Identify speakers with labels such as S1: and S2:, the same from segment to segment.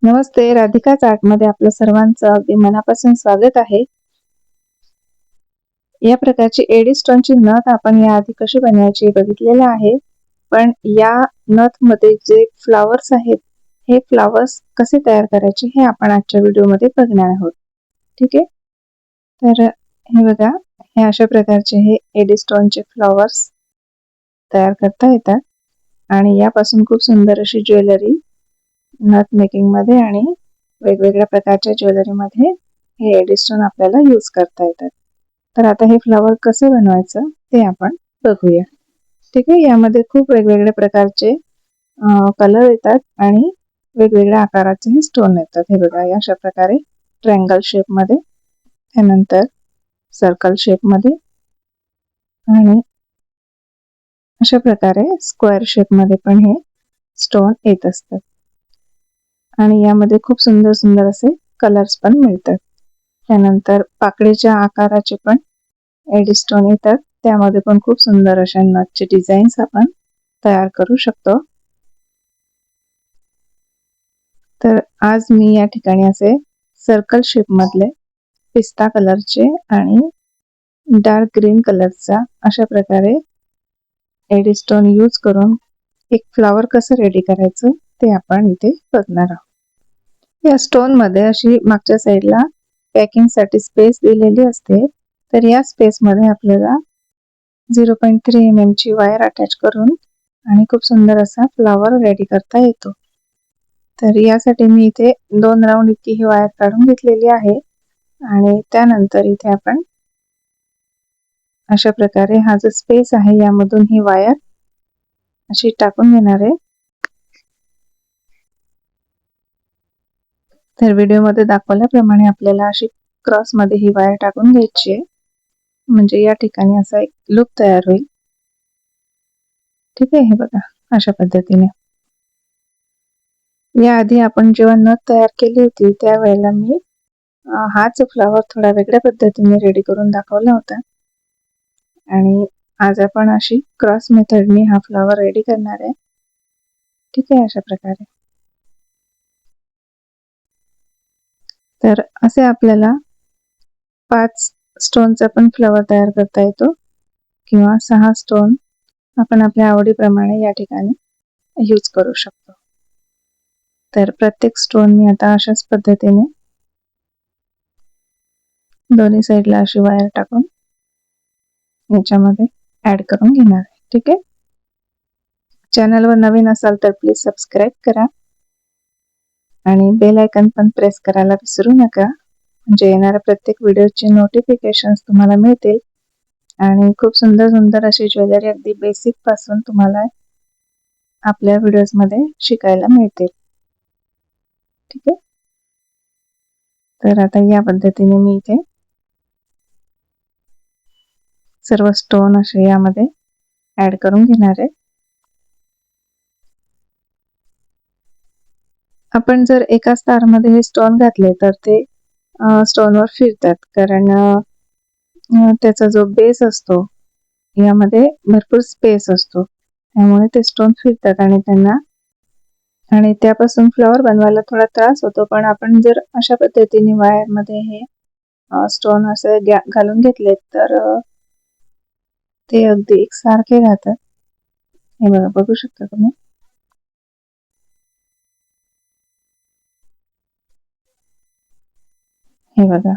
S1: नमस्ते, राधिका चार्टमध्ये आपलं सर्वांचं अगदी मनापासून स्वागत आहे. या प्रकारची एडी स्टोनची नथ आपण याआधी कशी बनवायची बघितलेलं आहे. पण या नथमध्ये जे फ्लॉवर्स आहेत, हे फ्लॉवर्स कसे तयार करायचे हे आपण आजच्या व्हिडिओमध्ये बघणार आहोत. ठीक आहे. तर हे बघा, हे अशा प्रकारचे हे एडी स्टोनचे फ्लॉवर्स तयार करता येतात आणि यापासून खूप सुंदर अशी ज्वेलरी नथ मेकिंग मध्ये आणि वेगवेगळ्या प्रकारच्या ज्वेलरीमध्ये हे एडी स्टोन आपल्याला यूज करता येतात. तर आता हे फ्लॉवर कसे बनवायचं ते आपण बघूया. ठीक आहे. यामध्ये खूप वेगवेगळ्या प्रकारचे कलर येतात आणि वेगवेगळ्या आकाराचे हे स्टोन येतात. हे बघा, अशा प्रकारे ट्रायंगल शेप मध्ये, त्यानंतर सर्कल शेप मध्ये आणि अशा प्रकारे स्क्वेअर शेप मध्ये पण हे स्टोन येत असतात. आणि यामध्ये खूप सुंदर सुंदर असे कलर्स पण मिळतात. त्यानंतर पाकळीच्या आकाराचे पण एडी स्टोन येतात. त्यामध्ये पण खूप सुंदर अशा नथचे डिझाईन्स आपण तयार करू शकतो. तर आज मी या ठिकाणी असे सर्कल शेप मधले पिस्ता कलरचे आणि डार्क ग्रीन कलरचा अशा प्रकारे एडी स्टोन यूज करून एक फ्लॉवर कसं रेडी करायचं ते आपण इथे बघणार आहोत. या स्टोन मध्ये अशी मागच्या साईडला पॅकिंग साठी स्पेस दिलेली असते. तर या स्पेस मध्ये आपल्याला 0.3 mm ची वायर अटॅच करून आणि खूप सुंदर असा फ्लॉवर रेडी करता येतो. तर यासाठी मी इथे 2 राऊंड इतकी ही वायर काढून घेतलेली आहे आणि त्यानंतर इथे आपण अशा प्रकारे हा जो स्पेस आहे यामधून ही वायर अशी टाकून घेणार आहे. तर व्हिडिओमध्ये दाखवल्याप्रमाणे आपल्याला अशी क्रॉस मध्ये ही वायर टाकून घ्यायची आहे, म्हणजे या ठिकाणी असा एक लूप तयार होईल. ठीक आहे. हे बघा, अशा पद्धतीने. याआधी आपण जेव्हा नथ तयार केली होती त्यावेळेला मी हाच फ्लॉवर थोडा वेगळ्या पद्धतीने रेडी करून दाखवला होता आणि आज आपण अशी क्रॉस मेथडने हा फ्लॉवर रेडी करणार आहे. ठीक आहे. अशा प्रकारे. तर असे आपल्याला 5 स्टोनचा पण फ्लॉवर तयार करता येतो किंवा 6 स्टोन आपण आपल्या आवडीप्रमाणे या ठिकाणी यूज करू शकतो. तर प्रत्येक स्टोन मी आता अशाच पद्धतीने दोन्ही साईडला अशी वायर टाकून याच्यामध्ये ऍड करून घेणार आहे. ठीक आहे. चॅनलवर नवीन असाल तर प्लीज सबस्क्राईब करा आणि बेल आयकॉन पण प्रेस करायला विसरू नका, म्हणजे येणाऱ्या प्रत्येक व्हिडिओचे नोटिफिकेशन्स तुम्हाला मिळतील आणि खूप सुंदर सुंदर अशी ज्वेलरी अगदी बेसिक पासून तुम्हाला आपल्या व्हिडिओज मध्ये शिकायला मिळतील. ठीक आहे. तर आता या पद्धतीने मी इथे सर्व स्टोन असे यामध्ये ऍड करून घेणार आहे. आपण जर एका स्टार मध्ये हे स्टोन घातले तर ते स्टोनवर फिरतात, कारण त्याचा जो बेस असतो यामध्ये भरपूर स्पेस असतो, त्यामुळे ते स्टोन फिरतात आणि त्यापासून फ्लॉवर बनवायला थोडा त्रास होतो. पण आपण जर अशा पद्धतीने वायर मध्ये हे स्टोन असे घालून घेतले तर ते अगदी एकसारखे राहतात. हे बघा, बघू शकता तुम्ही. हे बघा,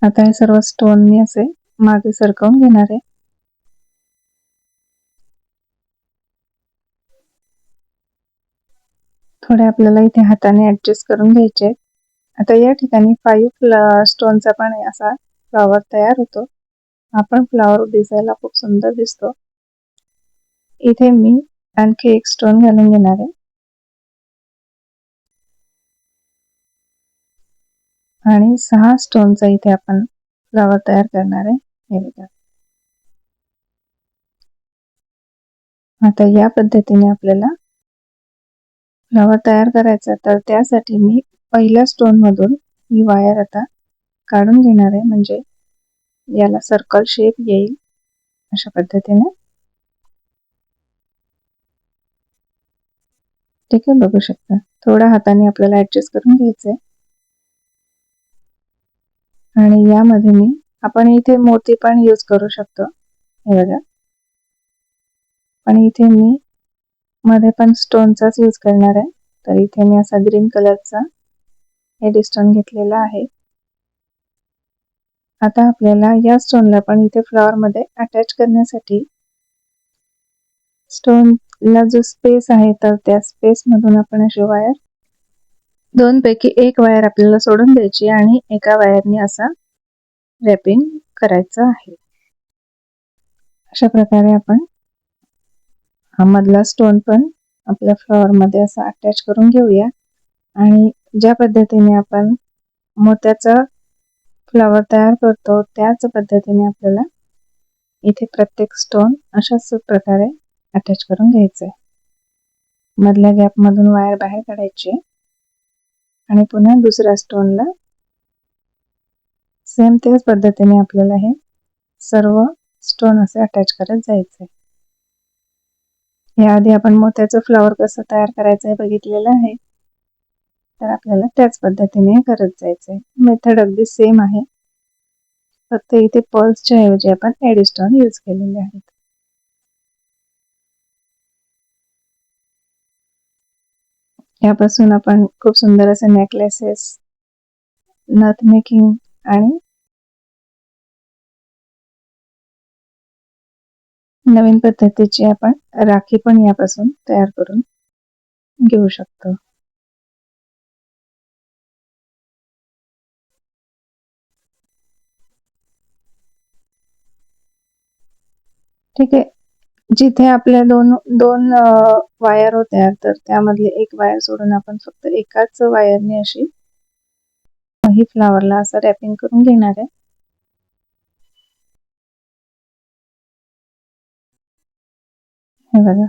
S1: आता हे सर्व स्टोन मी असे मागे सरकवून घेणार आहे. थोडे आपल्याला इथे हाताने ऍडजस्ट करून घ्यायचे. आता या ठिकाणी 5 स्टोनचा पण असा फ्लॉवर तयार होतो. हा पण फ्लॉवर दिसायला खूप सुंदर दिसतो. इथे मी आणखी एक स्टोन घालून घेणार आहे आणि 6 स्टोनचा इथे आपण फ्लॉवर तयार करणार आहे. हे बघा, आता या पद्धतीने आपल्याला फ्लॉवर तयार करायचा. तर त्यासाठी मी पहिल्या स्टोन मधून ही वायर आता काढून घेणार आहे, म्हणजे याला सर्कल शेप येईल अशा पद्धतीने. ठीक आहे, बघू शकता थोडा हाताने आपल्याला ऍडजस्ट करून घ्यायचंय. आणि यामध्ये आपण इथे मोती पण यूज करू शकतो, हे बघा. पण इथे मी मध्ये पण स्टोनचाच यूज करणार आहे, तर इथे मी असा ग्रीन कलरचा एडी स्टोन घेतलेला आहे. आता आपल्याला या स्टोनला पण इथे फ्लॉवर मध्ये अटॅच करण्यासाठी स्टोनला जो स्पेस आहे तर त्या स्पेस मधून आपण अशी वायर, दोन पैकी एक वायर आपल्याला सोडून द्यायची आणि एका वायरने असा रॅपिंग करायचं आहे. अशा प्रकारे आपण हा मधला स्टोन पण आपल्या फ्लॉवर मध्ये असा अटॅच करून घेऊया. आणि ज्या पद्धतीने आपण मोत्याचा फ्लॉवर तयार करतो त्याच पद्धतीने आपल्याला इथे प्रत्येक स्टोन अशाच प्रकारे अटॅच करून घ्यायचंय. मधल्या गॅप मधून वायर बाहेर काढायची आणि पुन्हा दुसऱ्या स्टोनला सेम त्याच पद्धतीने आपल्याला हे सर्व स्टोन असे अटॅच करत जायचे. याआधी आपण मोत्याचं फ्लॉवर कसं तयार करायचं हे बघितलेलं आहे, तर आपल्याला त्याच पद्धतीने करत जायचंय. मेथड अगदी सेम आहे, फक्त इथे पर्ल्सच्या ऐवजी आपण एडी स्टोन यूज केलेले आहेत. यापासून आपण खूप सुंदर असे नेकलेसेस, नथ मेकिंग आणि नवीन पद्धतीची आपण राखी पण यापासून तयार करून घेऊ शकतो. ठीक आहे, जिथे आपल्या दोन दोन वायर होत्या तर त्यामधली एक वायर सोडून आपण फक्त एकाच वायरने अशी ही फ्लॉवरला असं रॅपिंग करून घेणार आहे. हे बघा,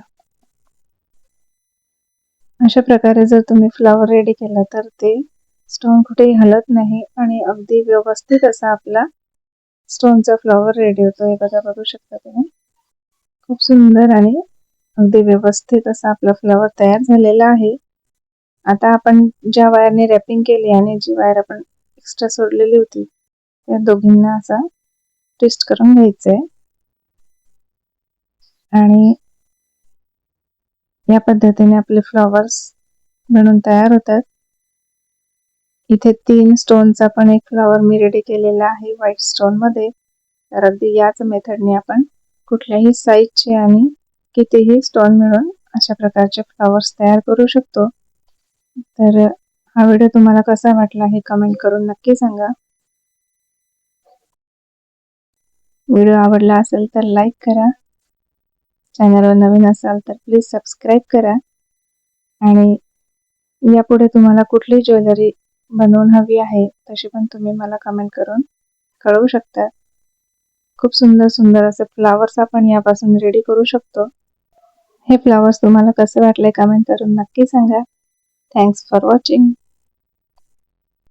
S1: अशा प्रकारे जर तुम्ही फ्लॉवर रेडी केला तर ते स्टोन कुठेही हलत नाही आणि अगदी व्यवस्थित असा आपला स्टोनचा फ्लॉवर रेडी होतो. हे बघा, बघू शकता तुम्ही, खूप सुंदर आणि अगदी व्यवस्थित असा आपला फ्लॉवर तयार झालेला आहे. आता आपण ज्या वायरने रॅपिंग केली आणि जी वायर आपण एक्स्ट्रा सोडलेली होती त्या दोघींना असा ट्विस्ट करून घ्यायचंय आणि या पद्धतीने आपले फ्लॉवर्स बनून तयार होतात. इथे 3 स्टोनचा पण एक फ्लॉवर मी रेडी केलेला आहे व्हाईट स्टोन मध्ये. तर अगदी याच मेथडने आपण कुठल्याही साईजचे आणि कितीही स्टोन मिळून अशा प्रकारचे फ्लॉवर्स तयार करू शकतो. तर हा व्हिडिओ तुम्हाला कसा वाटला हे कमेंट करून नक्की सांगा. व्हिडिओ आवडला असेल तर लाईक करा, चॅनलवर नवीन असाल तर प्लीज सबस्क्राईब करा आणि यापुढे तुम्हाला कुठली ज्वेलरी बनवून हवी आहे तशी पण तुम्ही मला कमेंट करून कळवू शकता. खूप सुंदर सुंदर असे फ्लॉवर्स आपण यापासून रेडी करू शकतो. हे फ्लॉवर्स तुम्हाला कसे वाटले कमेंट करून नक्की सांगा. Thanks for watching.